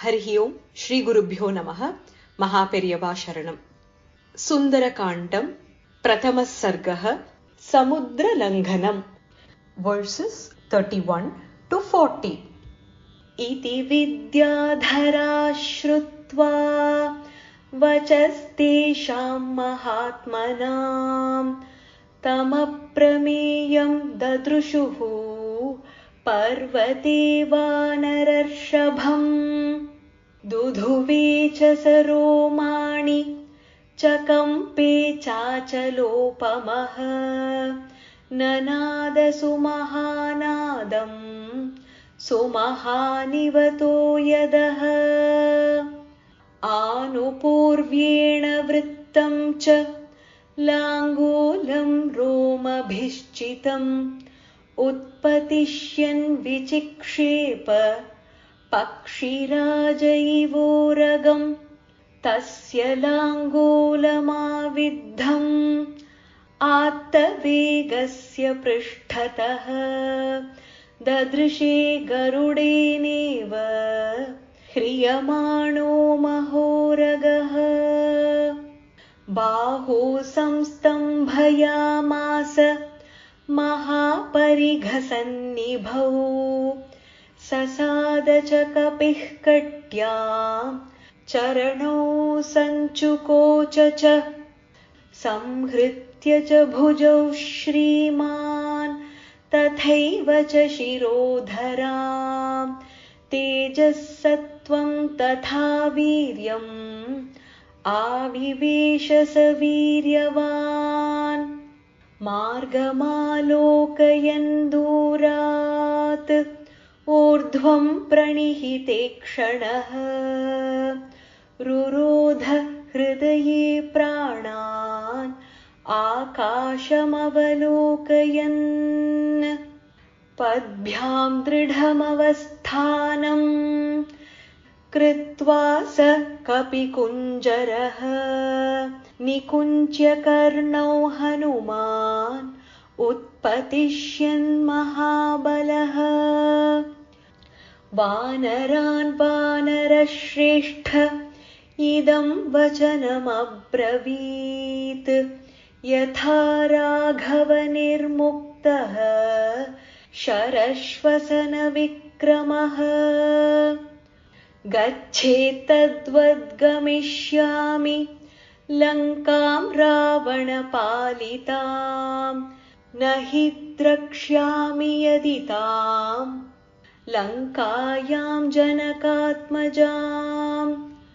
हरिः ओं श्रीगुरुभ्यो नमः महापेरियवा शरणम् सुन्दरकाण्डं प्रथमः सर्गः समुद्रलङ्घनम् वर्सेस् 31 to 40 इति विद्याधरा श्रुत्वा वचस्तेषां महात्मनां तमप्रमेयं ददृशुः पर्वते वानरर्षभम् दुधुवे च सरोमाणि चकम्पे चाचलोपमः ननाद सुमहानादं सुमहानिवतो यदः आनुपूर्व्येण वृत्तं च लाङ्गूलं रोमभिश्चितम् उत्पतिष्यन् विचिक्षेप पक्षिराज इवोरगम् तस्य लाङ्गूलमाविद्धम् आत्तवेगस्य पृष्ठतः ददृशे गरुडेनेव ह्रियमाणो महोरगः बाहू संस्तम्भयामास महापरिघसन्निभौ ससाद च कपिः कट्यां चरणौ सञ्चुकोच च संहृत्य च भुजौ श्रीमान् तथैव च शिरोधरां तेजःसत्त्वं तथा वीर्यम् आविवेश स वीर्यवान् मार्गमालोकयन् दूरात् ऊर्ध्वं प्रणिहिते क्षणः रुरोध हृदये प्राणान् आकाशमवलोकयन् पद्भ्यां दृढमवस्थानम् कृत्वा स कपिकुञ्जरः निकुञ्च्य कर्णौ हनुमान् उत्पतिष्यन् महाबलः वानरान् वानरश्रेष्ठ इदं वचनमब्रवीत् यथा राघवनिर्मुक्तः शरश्वसनविक्रमः गच्छेत्तद्वद्गमिष्यामि लङ्कां रावणपालितां न हि द्रक्ष्यामि यदि तां लङ्कायां जनकात्मजाम्